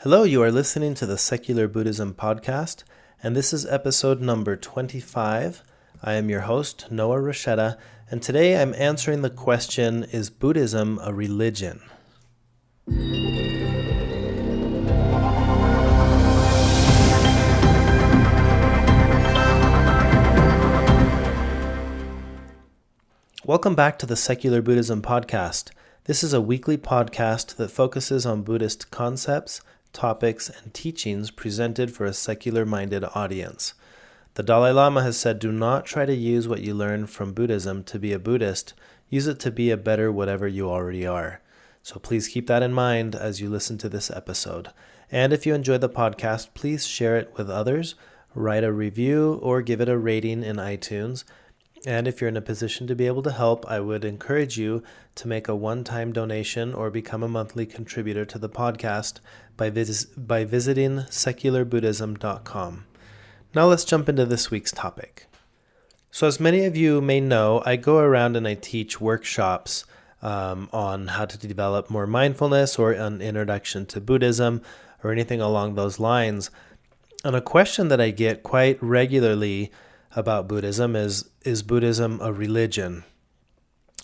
Hello, you are listening to the Secular Buddhism Podcast, and this is episode number 25. I am your host, Noah Rochetta, and today I'm answering the question, is Buddhism a religion? Welcome back to the Secular Buddhism Podcast. This is a weekly podcast that focuses on Buddhist concepts, topics, and teachings presented for a secular-minded audience. The Dalai Lama has said, do not try to use what you learn from Buddhism to be a Buddhist. Use it to be a better whatever you already are. So please keep that in mind as you listen to this episode. And if you enjoy the podcast, please share it with others, write a review, or give it a rating in iTunes. And if you're in a position to be able to help, I would encourage you to make a one-time donation or become a monthly contributor to the podcast by visiting secularbuddhism.com. Now let's jump into this week's topic. So as many of you may know, I go around and I teach workshops on how to develop more mindfulness or an introduction to Buddhism or anything along those lines. And a question that I get quite regularly about Buddhism is Buddhism a religion?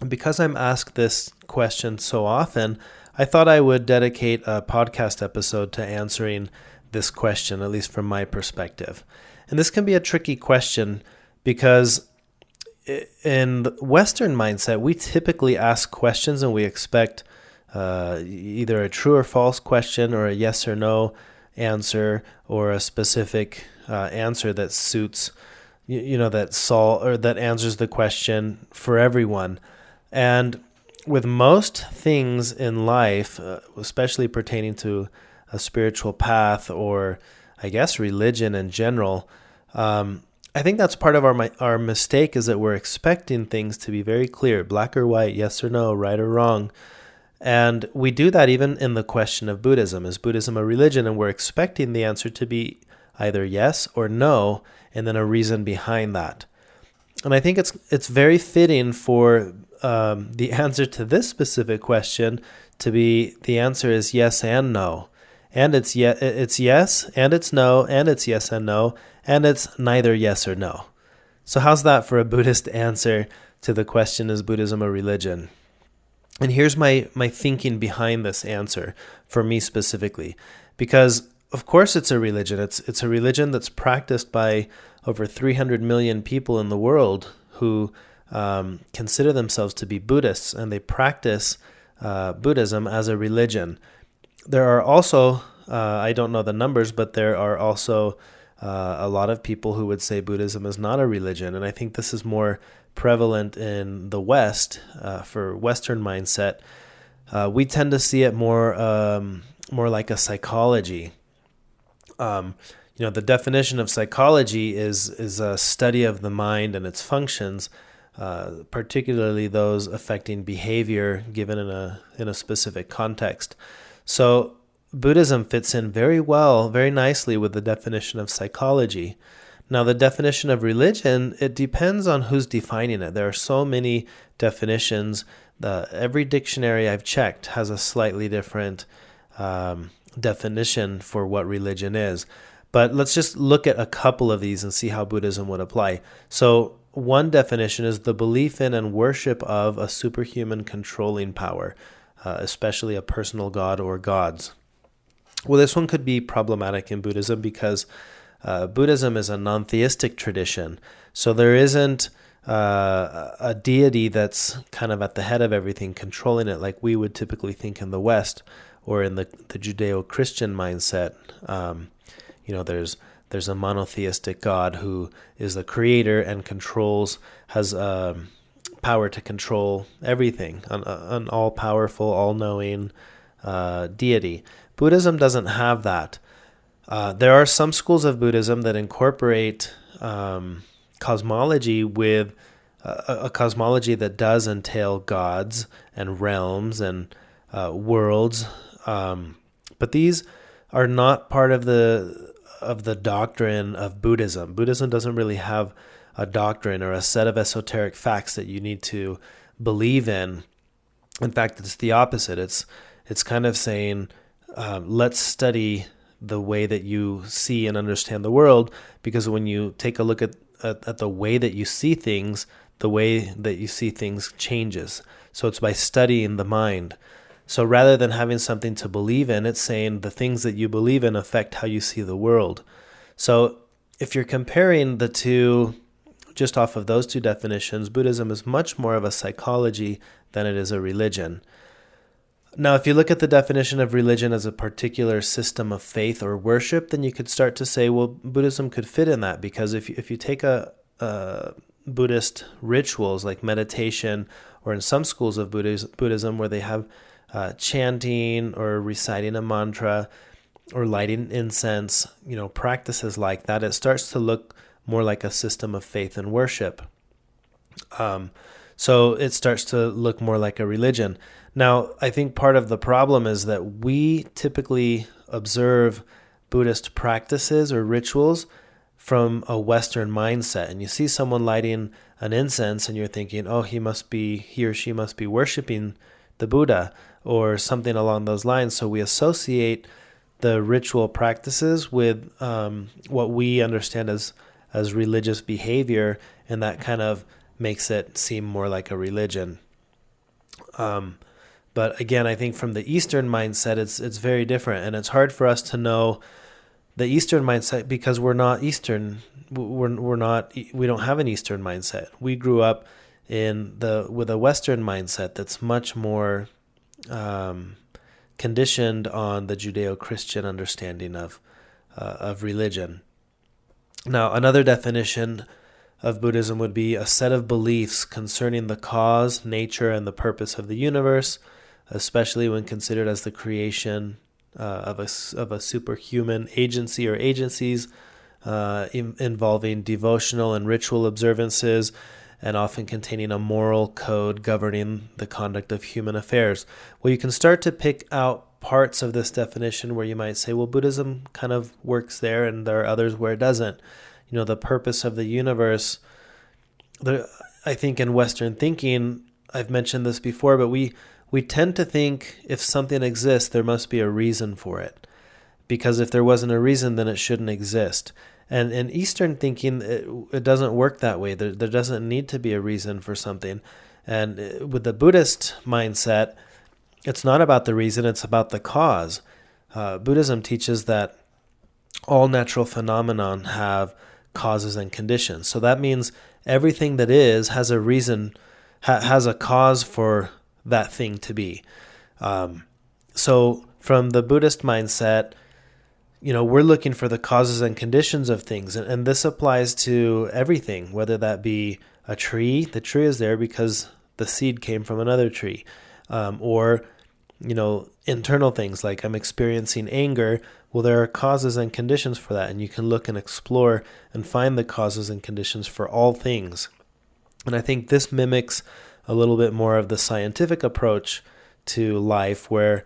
And because I'm asked this question so often, I thought I would dedicate a podcast episode to answering this question, at least from my perspective. And this can be a tricky question because in the Western mindset, we typically ask questions and we expect either a true or false question or a yes or no answer or a specific answer that suits that answers the question for everyone. And with most things in life, especially pertaining to a spiritual path or I guess religion in general, I think that's part of our mistake is that we're expecting things to be very clear, black or white, yes or no, right or wrong. And we do that even in the question of Buddhism. Is Buddhism a religion? And we're expecting the answer to be either yes or no, and then a reason behind that. And I think it's very fitting for the answer to this specific question to be the answer is yes and no. And it's yes, and it's no, and it's yes and no, and it's neither yes or no. So how's that for a Buddhist answer to the question, is Buddhism a religion? And here's my thinking behind this answer for me specifically. Because of course it's a religion. It's a religion that's practiced by over 300 million people in the world who consider themselves to be Buddhists, and they practice Buddhism as a religion. There are also, I don't know the numbers, but there are also a lot of people who would say Buddhism is not a religion, and I think this is more prevalent in the West for Western mindset. We tend to see it more like a psychology. The definition of psychology is a study of the mind and its functions, particularly those affecting behavior given in a specific context. So Buddhism fits in very well, very nicely with the definition of psychology. Now, the definition of religion, it depends on who's defining it. There are so many definitions. Every dictionary I've checked has a slightly different definition for what religion is. But let's just look at a couple of these and see how Buddhism would apply. So one definition is the belief in and worship of a superhuman controlling power, especially a personal god or gods. Well, this one could be problematic in Buddhism because Buddhism is a non-theistic tradition. So there isn't a deity that's kind of at the head of everything, controlling it like we would typically think in the West or in the Judeo-Christian mindset. There's a monotheistic God who is the creator and has power to control everything, an all-powerful, all-knowing deity. Buddhism doesn't have that. There are some schools of Buddhism that incorporate cosmology with a cosmology that does entail gods and realms and worlds, but these are not part of the doctrine of Buddhism. Buddhism doesn't really have a doctrine or a set of esoteric facts that you need to believe in. In fact, it's the opposite. It's kind of saying let's study the way that you see and understand the world, because when you take a look at the way that you see things, the way that you see things changes. So it's by studying the mind. So rather than having something to believe in, it's saying the things that you believe in affect how you see the world. So if you're comparing the two, just off of those two definitions, Buddhism is much more of a psychology than it is a religion. Now, if you look at the definition of religion as a particular system of faith or worship, then you could start to say, well, Buddhism could fit in that, because if you take a Buddhist rituals like meditation, or in some schools of Buddhism where they have chanting or reciting a mantra or lighting incense, practices like that, it starts to look more like a system of faith and worship. So it starts to look more like a religion. Now, I think part of the problem is that we typically observe Buddhist practices or rituals from a Western mindset. And you see someone lighting an incense and you're thinking, oh, he or she must be worshiping the Buddha or something along those lines. So we associate the ritual practices with what we understand as religious behavior, and that kind of makes it seem more like a religion. But again, I think from the Eastern mindset, it's very different, and it's hard for us to know the Eastern mindset because we're not Eastern. We don't have an Eastern mindset. We grew up with a Western mindset that's much more conditioned on the Judeo-Christian understanding of religion. Now, another definition of Buddhism would be a set of beliefs concerning the cause, nature, and the purpose of the universe, especially when considered as the creation of a superhuman agency or agencies, involving devotional and ritual observances, and often containing a moral code governing the conduct of human affairs. Well, you can start to pick out parts of this definition where you might say, well, Buddhism kind of works there, and there are others where it doesn't. The purpose of the universe, I think in Western thinking, I've mentioned this before, but we tend to think if something exists, there must be a reason for it. Because if there wasn't a reason, then it shouldn't exist. And in Eastern thinking, it doesn't work that way. There doesn't need to be a reason for something. And with the Buddhist mindset, it's not about the reason, it's about the cause. Buddhism teaches that all natural phenomenon have causes and conditions. So that means everything that is has a reason, has a cause for that thing to be. So from the Buddhist mindset, we're looking for the causes and conditions of things. And this applies to everything, whether that be a tree. The tree is there because the seed came from another tree. Or internal things like I'm experiencing anger. Well, there are causes and conditions for that. And you can look and explore and find the causes and conditions for all things. And I think this mimics a little bit more of the scientific approach to life, where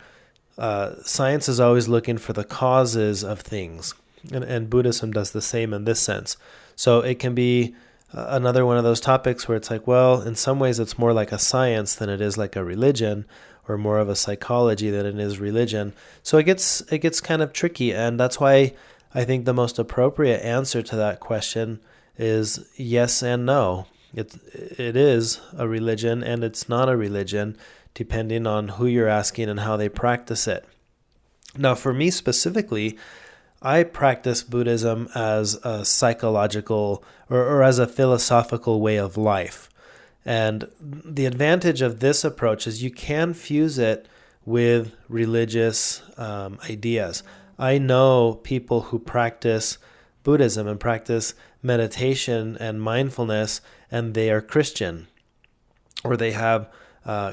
science is always looking for the causes of things. And Buddhism does the same in this sense. So it can be another one of those topics where it's like, well, in some ways it's more like a science than it is like a religion, or more of a psychology than it is religion. So it gets kind of tricky, and that's why I think the most appropriate answer to that question is yes and no. It is a religion and it's not a religion, depending on who you're asking and how they practice it. Now, for me specifically, I practice Buddhism as a psychological or as a philosophical way of life. And the advantage of this approach is you can fuse it with religious ideas. I know people who practice Buddhism and practice meditation and mindfulness, and they are Christian, or they have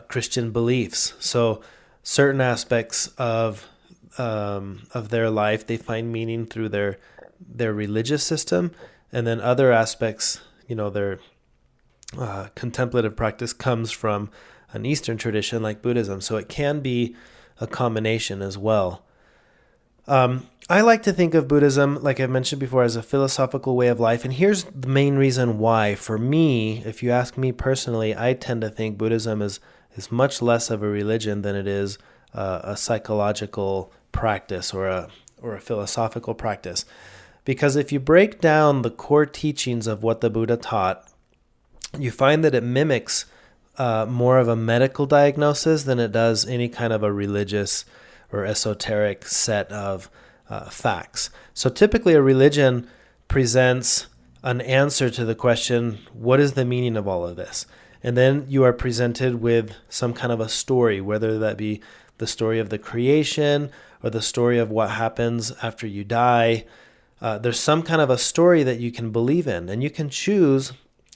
Christian beliefs. So certain aspects of their life, they find meaning through their religious system, and then other aspects, their contemplative practice comes from an Eastern tradition like Buddhism. So it can be a combination as well. I like to think of Buddhism, like I've mentioned before, as a philosophical way of life. And here's the main reason why. For me, if you ask me personally, I tend to think Buddhism is much less of a religion than it is a psychological practice or a philosophical practice. Because if you break down the core teachings of what the Buddha taught, you find that it mimics more of a medical diagnosis than it does any kind of a religious or esoteric set of facts. So typically a religion presents an answer to the question, what is the meaning of all of this? And then you are presented with some kind of a story, whether that be the story of the creation or the story of what happens after you die. There's some kind of a story that you can believe in, and you can choose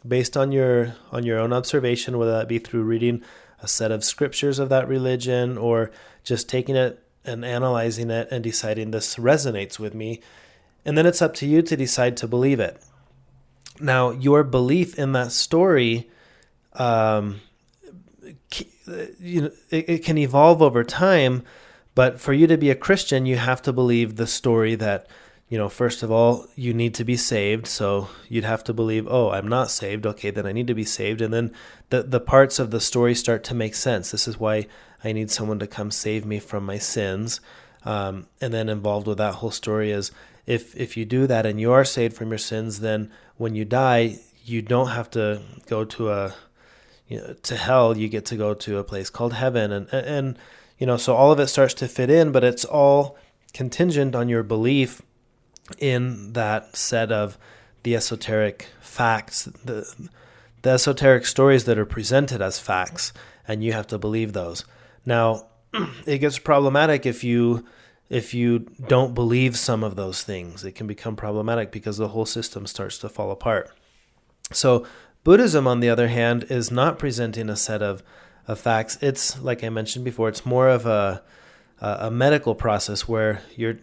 based on your own observation, whether that be through reading a set of scriptures of that religion or just taking it and analyzing it and deciding this resonates with me. And then it's up to you to decide to believe it. Now, your belief in that story, it can evolve over time, but for you to be a Christian, you have to believe the story that, first of all, you need to be saved. So you'd have to believe, oh, I'm not saved. Okay, then I need to be saved. And then the parts of the story start to make sense. This is why I need someone to come save me from my sins. And then involved with that whole story is if you do that and you are saved from your sins, then when you die, you don't have to go to to hell. You get to go to a place called heaven. And so all of it starts to fit in, but it's all contingent on your belief in that set of the esoteric facts, the esoteric stories that are presented as facts, and you have to believe those. Now, it gets problematic if you don't believe some of those things. It can become problematic because the whole system starts to fall apart. So Buddhism, on the other hand, is not presenting a set of facts. It's, like I mentioned before, it's more of a medical process where you're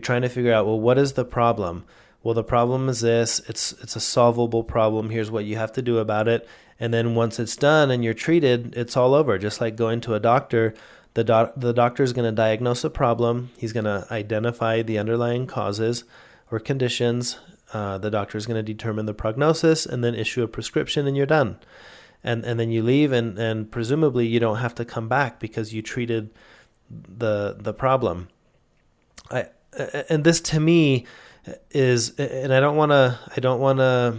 trying to figure out, well, what is the problem? Well, the problem is this. It's a solvable problem. Here's what you have to do about it. And then once it's done and you're treated, it's all over. Just like going to a doctor, the doctor is going to diagnose a problem. He's going to identify the underlying causes or conditions. The doctor is going to determine the prognosis and then issue a prescription, and you're done. And then you leave, and presumably you don't have to come back because you treated the problem. And this to me is, and I don't want to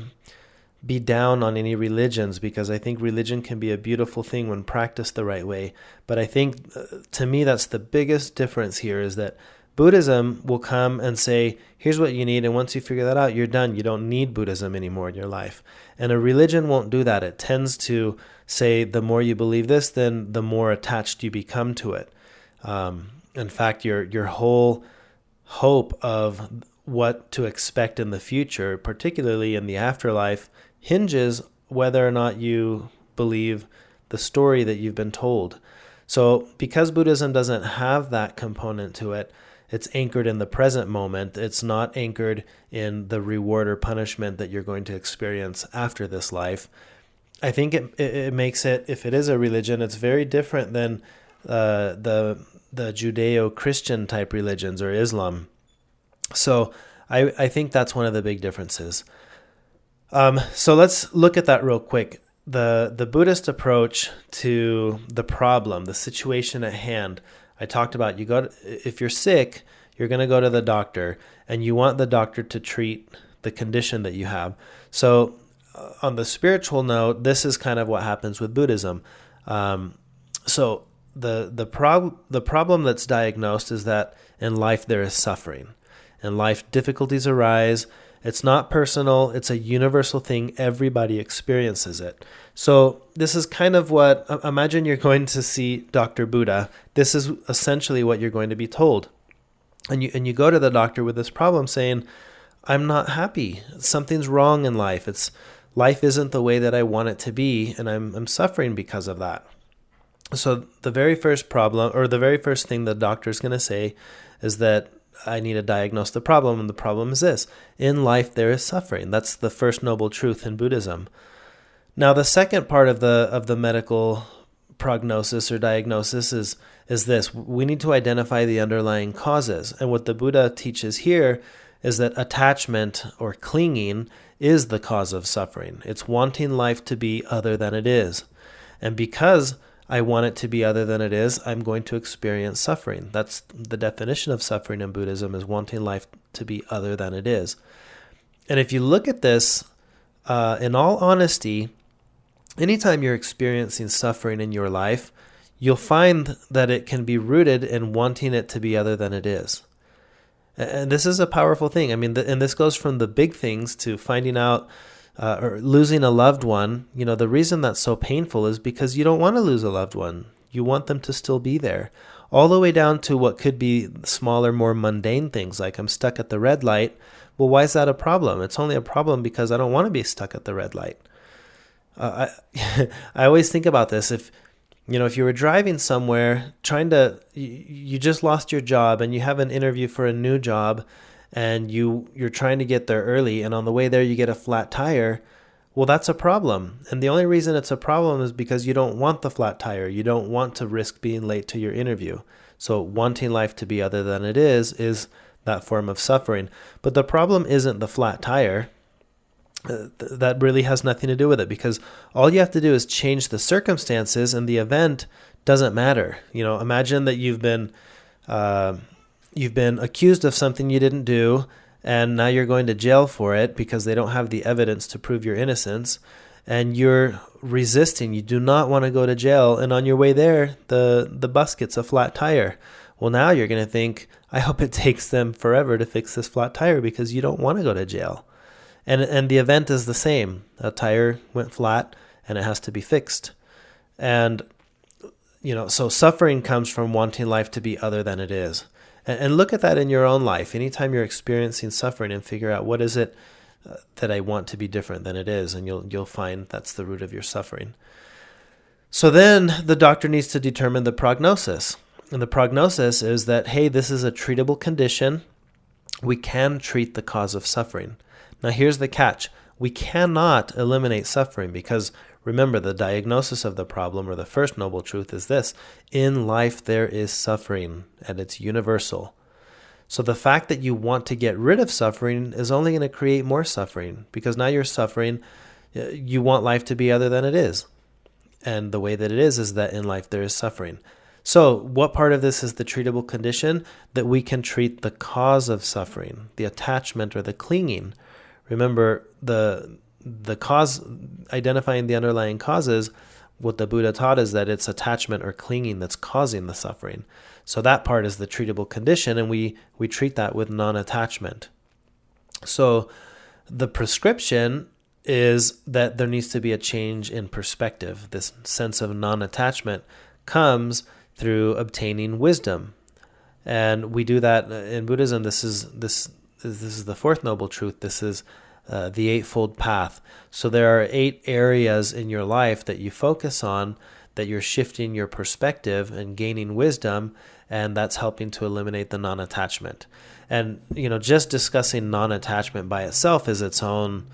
be down on any religions, because I think religion can be a beautiful thing when practiced the right way. But I think to me that's the biggest difference here, is that Buddhism will come and say, here's what you need, and once you figure that out, you're done. You don't need Buddhism anymore in your life. And a religion won't do that. It tends to say the more you believe this, then the more attached you become to it. In fact, your whole hope of what to expect in the future, particularly in the afterlife, hinges whether or not you believe the story that you've been told. So because Buddhism doesn't have that component to it, it's anchored in the present moment. It's not anchored in the reward or punishment that you're going to experience after this life. I think it makes it, if it is a religion, it's very different than the Judeo-Christian type religions or Islam. So I think that's one of the big differences. So let's look at that real quick. The Buddhist approach to the problem, the situation at hand. I talked about if you're sick, you're going to go to the doctor, and you want the doctor to treat the condition that you have. So on the spiritual note, this is kind of what happens with Buddhism. So the problem that's diagnosed is that in life there is suffering. In life, difficulties arise. It's not personal. It's a universal thing. Everybody experiences it. So this is kind of what, imagine you're going to see Dr. Buddha. This is essentially what you're going to be told. And you go to the doctor with this problem saying, I'm not happy. Something's wrong in life. Life isn't the way that I want it to be, and I'm suffering because of that. So the very first problem, or the very first thing the doctor's going to say is that I need to diagnose the problem, and the problem is this. In life, there is suffering. That's the first noble truth in Buddhism. Now, the second part of the medical prognosis or diagnosis is this. We need to identify the underlying causes. And what the Buddha teaches here is that attachment or clinging is the cause of suffering. It's wanting life to be other than it is. And because I want it to be other than it is, I'm going to experience suffering. That's the definition of suffering in Buddhism, is wanting life to be other than it is. And if you look at this, in all honesty, anytime you're experiencing suffering in your life, you'll find that it can be rooted in wanting it to be other than it is. And this is a powerful thing. I mean, and this goes from the big things to finding out or losing a loved one. The reason that's so painful is because you don't want to lose a loved one. You want them to still be there. All the way down to what could be smaller, more mundane things, like I'm stuck at the red light. Well, why is that a problem? It's only a problem because I don't want to be stuck at the red light. I always think about this. If you were driving somewhere, you just lost your job and you have an interview for a new job, and you're trying to get there early, and on the way there you get a flat tire, well, that's a problem. And the only reason it's a problem is because you don't want the flat tire. You don't want to risk being late to your interview. So wanting life to be other than it is that form of suffering. But the problem isn't the flat tire. That really has nothing to do with it, because all you have to do is change the circumstances and the event doesn't matter. Imagine that you've been accused of something you didn't do, and now you're going to jail for it because they don't have the evidence to prove your innocence, and you're resisting. You do not want to go to jail, and on your way there, the bus gets a flat tire. Well, now you're going to think, I hope it takes them forever to fix this flat tire, because you don't want to go to jail. And the event is the same. A tire went flat and it has to be fixed. And, so suffering comes from wanting life to be other than it is. And look at that in your own life. Anytime you're experiencing suffering, and figure out, what is it that I want to be different than it is? And you'll find that's the root of your suffering. So then the doctor needs to determine the prognosis. And the prognosis is that, hey, this is a treatable condition. We can treat the cause of suffering. Now, here's the catch. We cannot eliminate suffering, because remember, the diagnosis of the problem, or the first noble truth, is this: in life there is suffering, and it's universal. So the fact that you want to get rid of suffering is only going to create more suffering, because now you're suffering. You want life to be other than it is. And the way that it is that in life there is suffering. So what part of this is the treatable condition? That we can treat the cause of suffering, the attachment or the clinging. Remember, the cause, identifying the underlying causes, what the Buddha taught is that it's attachment or clinging that's causing the suffering. So that part is the treatable condition, and we treat that with non-attachment. So the prescription is that there needs to be a change in perspective. This sense of non-attachment comes through obtaining wisdom. And we do that in Buddhism. This is the fourth noble truth. This is the Eightfold Path. So there are 8 areas in your life that you focus on, that you're shifting your perspective and gaining wisdom, and that's helping to eliminate the non-attachment. And, just discussing non-attachment by itself is its own,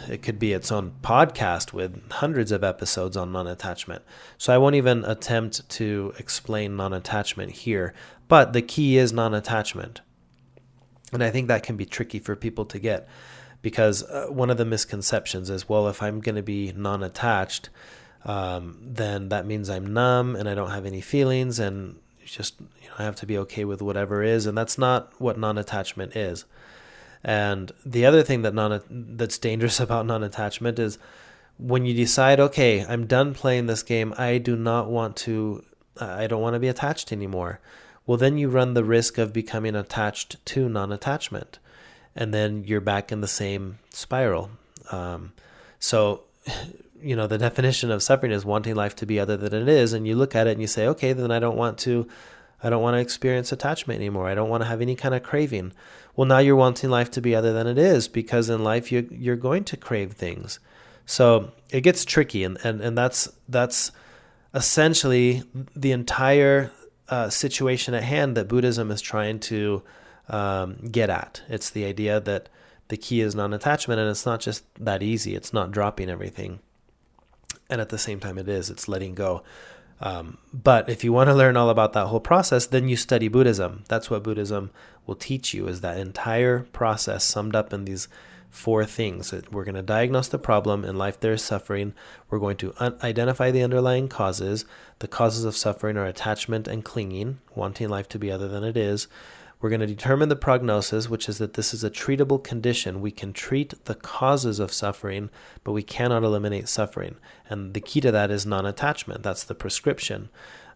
it could be its own podcast with hundreds of episodes on non-attachment. So I won't even attempt to explain non-attachment here, but the key is non-attachment. And I think that can be tricky for people to get, because one of the misconceptions is, well, if I'm going to be non-attached, then that means I'm numb and I don't have any feelings, and just I have to be okay with whatever is. And that's not what non-attachment is. And the other thing that's dangerous about non-attachment is when you decide, okay, I'm done playing this game. I don't want to be attached anymore. Well, then you run the risk of becoming attached to non-attachment, and then you're back in the same spiral. So, the definition of suffering is wanting life to be other than it is, and you look at it and you say, okay, then I don't want to experience attachment anymore. I don't want to have any kind of craving. Well, now you're wanting life to be other than it is, because in life you're going to crave things. So it gets tricky, and that's essentially the entire situation at hand that Buddhism is trying to get at. It's the idea that the key is non-attachment, and it's not just that easy. It's not dropping everything. And at the same time it's letting go. But if you want to learn all about that whole process, then you study Buddhism. That's what Buddhism will teach you, is that entire process summed up in these four things. We're going to diagnose the problem. In life there is suffering. We're going to identify the underlying causes. The causes of suffering are attachment and clinging, wanting life to be other than it is. We're going to determine the prognosis, which is that this is a treatable condition. We can treat the causes of suffering, but we cannot eliminate suffering. And the key to that is non-attachment. That's the prescription.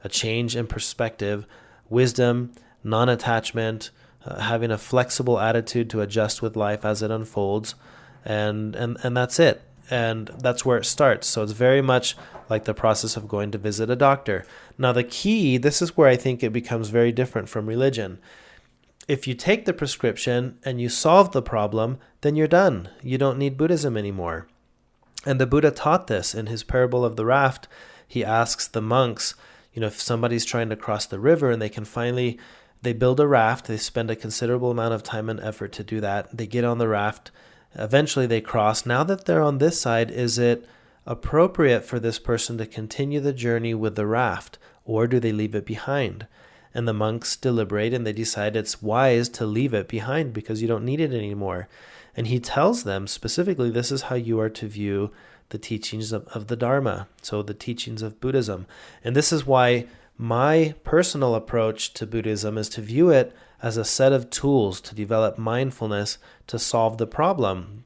A change in perspective, wisdom, non-attachment, having a flexible attitude to adjust with life as it unfolds, and that's it. And that's where it starts. So it's very much like the process of going to visit a doctor. Now the key, this is where I think it becomes very different from religion. If you take the prescription and you solve the problem, then you're done. You don't need Buddhism anymore. And the Buddha taught this in his parable of the raft. He asks the monks, if somebody's trying to cross the river and they build a raft, they spend a considerable amount of time and effort to do that. They get on the raft. Eventually they cross. Now that they're on this side, is it appropriate for this person to continue the journey with the raft, or do they leave it behind? And the monks deliberate and they decide it's wise to leave it behind because you don't need it anymore. And he tells them specifically, this is how you are to view the teachings of the Dharma, so the teachings of Buddhism. And this is why my personal approach to Buddhism is to view it as a set of tools to develop mindfulness to solve the problem.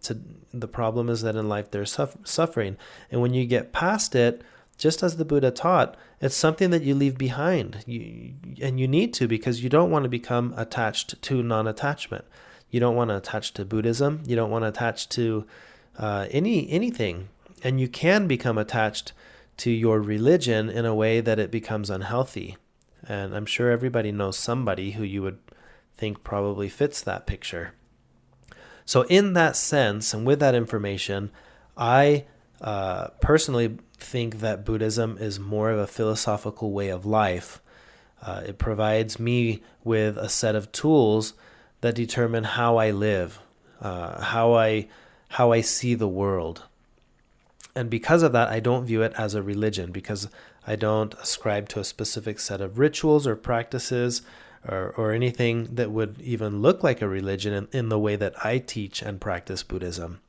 The problem is that in life there's suffering. And when you get past it, just as the Buddha taught, it's something that you leave behind. And you need to, because you don't want to become attached to non-attachment. You don't want to attach to Buddhism. You don't want to attach to anything. And you can become attached to your religion in a way that it becomes unhealthy. And I'm sure everybody knows somebody who you would think probably fits that picture. So in that sense, and with that information, I personally think that Buddhism is more of a philosophical way of life. It provides me with a set of tools that determine how I live, how I see the world. And because of that, I don't view it as a religion, because I don't ascribe to a specific set of rituals or practices or anything that would even look like a religion in the way that I teach and practice Buddhism.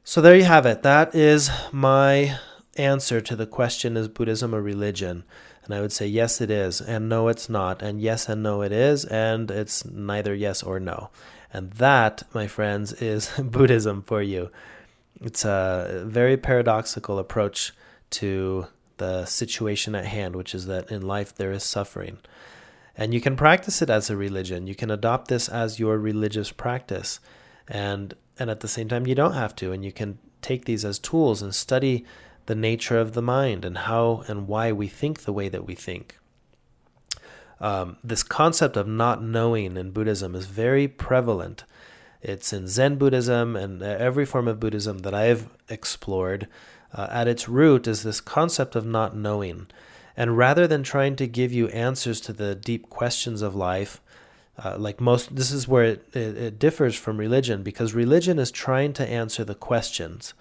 So there you have it. That is my answer to the question, is Buddhism a religion? And I would say yes, it is, and no, it's not, and yes and no, it is, and it's neither yes or no. And that, my friends, is Buddhism for you. It's a very paradoxical approach to the situation at hand, which is that in life there is suffering. And you can practice it as a religion. You can adopt this as your religious practice. And at the same time, you don't have to. And you can take these as tools and study the nature of the mind and how and why we think the way that we think. This concept of not knowing in Buddhism is very prevalent. It's in Zen Buddhism and every form of Buddhism that I've explored. At its root is this concept of not knowing. And rather than trying to give you answers to the deep questions of life, this is where it differs from religion, because religion is trying to answer the questions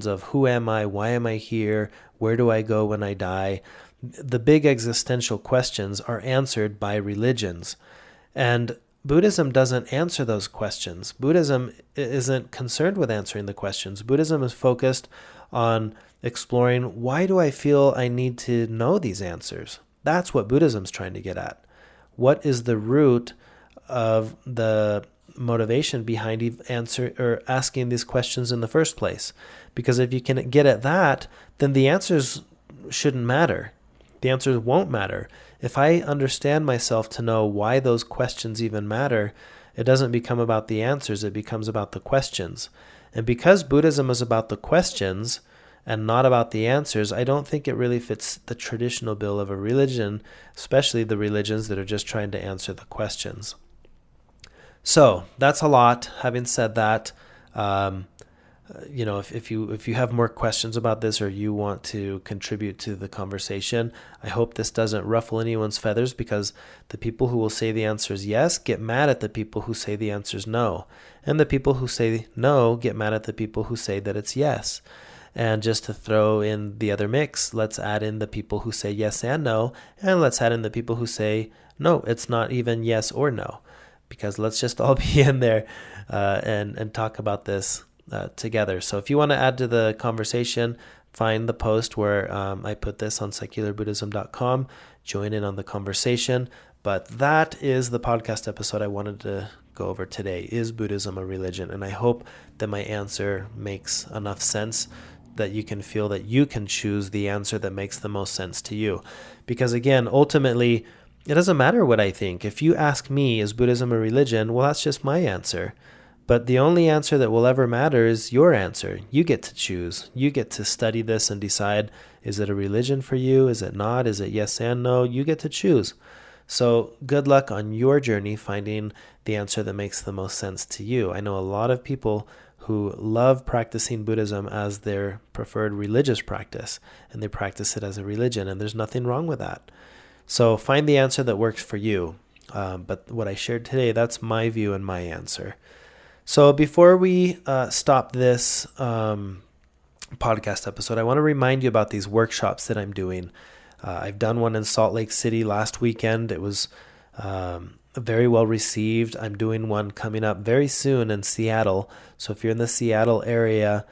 of who am I, why am I here, where do I go when I die. The big existential questions are answered by religions. And Buddhism doesn't answer those questions. Buddhism isn't concerned with answering the questions. Buddhism is focused on exploring, why do I feel I need to know these answers? That's what Buddhism's trying to get at. What is the root of the motivation behind asking these questions in the first place? Because if you can get at that, then the answers shouldn't matter. The answers won't matter. If I understand myself to know why those questions even matter, it doesn't become about the answers, it becomes about the questions. And because Buddhism is about the questions and not about the answers, I don't think it really fits the traditional bill of a religion, especially the religions that are just trying to answer the questions. So that's a lot. Having said that, if you have more questions about this or you want to contribute to the conversation, I hope this doesn't ruffle anyone's feathers, because the people who will say the answer is yes get mad at the people who say the answer is no. And the people who say no get mad at the people who say that it's yes. And just to throw in the other mix, let's add in the people who say yes and no, and let's add in the people who say no, it's not even yes or no. because let's just all be in there and talk about this together. So if you want to add to the conversation, find the post where I put this on secularbuddhism.com, join in on the conversation. But that is the podcast episode I wanted to go over today. Is Buddhism a religion? And I hope that my answer makes enough sense that you can feel that you can choose the answer that makes the most sense to you. Because again, ultimately, it doesn't matter what I think. If you ask me, is Buddhism a religion? Well, that's just my answer. But the only answer that will ever matter is your answer. You get to choose. You get to study this and decide, is it a religion for you? Is it not? Is it yes and no? You get to choose. So good luck on your journey finding the answer that makes the most sense to you. I know a lot of people who love practicing Buddhism as their preferred religious practice, and they practice it as a religion, and there's nothing wrong with that. So find the answer that works for you. But what I shared today, that's my view and my answer. So before we stop this podcast episode, I want to remind you about these workshops that I'm doing. I've done one in Salt Lake City last weekend. It was very well received. I'm doing one coming up very soon in Seattle. So if you're in the Seattle area,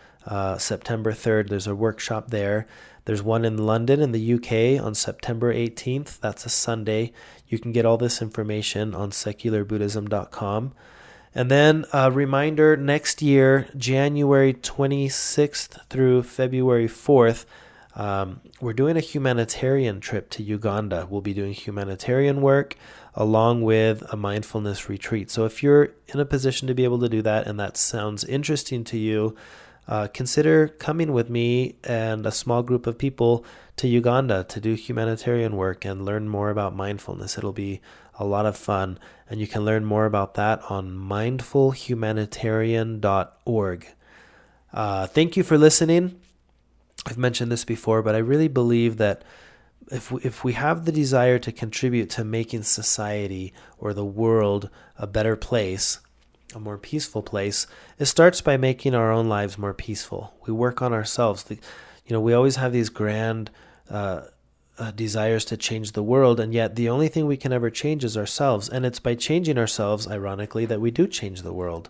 September 3rd, there's a workshop there. There's one in London in the UK on September 18th. That's a Sunday. You can get all this information on secularbuddhism.com. And then a reminder, next year, January 26th through February 4th, we're doing a humanitarian trip to Uganda. We'll be doing humanitarian work along with a mindfulness retreat. So if you're in a position to be able to do that and that sounds interesting to you, consider coming with me and a small group of people to Uganda to do humanitarian work and learn more about mindfulness. It'll be a lot of fun, and you can learn more about that on mindfulhumanitarian.org. Thank you for listening. I've mentioned this before, but I really believe that if we have the desire to contribute to making society or the world a better place, a more peaceful place, it starts by making our own lives more peaceful. We work on ourselves. We always have these grand desires to change the world, and yet the only thing we can ever change is ourselves. And it's by changing ourselves, ironically, that we do change the world.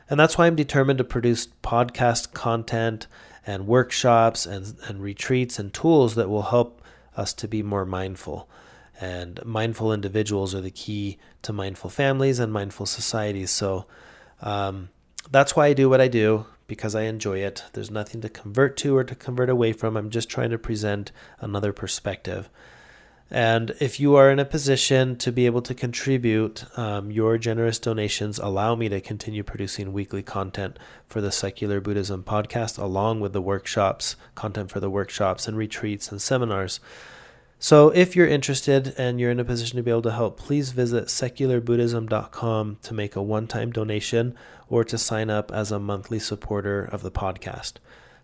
And that's why I'm determined to produce podcast content and workshops and retreats and tools that will help us to be more mindful. And mindful individuals are the key to mindful families and mindful societies. So that's why I do what I do, because I enjoy it. There's nothing to convert to or to convert away from. I'm just trying to present another perspective. And if you are in a position to be able to contribute, your generous donations allow me to continue producing weekly content for the Secular Buddhism podcast, along with the workshops, content for the workshops and retreats and seminars. So if you're interested and you're in a position to be able to help, please visit secularbuddhism.com to make a one-time donation or to sign up as a monthly supporter of the podcast.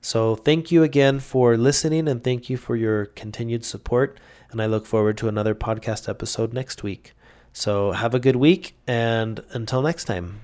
So thank you again for listening, and thank you for your continued support. And I look forward to another podcast episode next week. So have a good week, and until next time.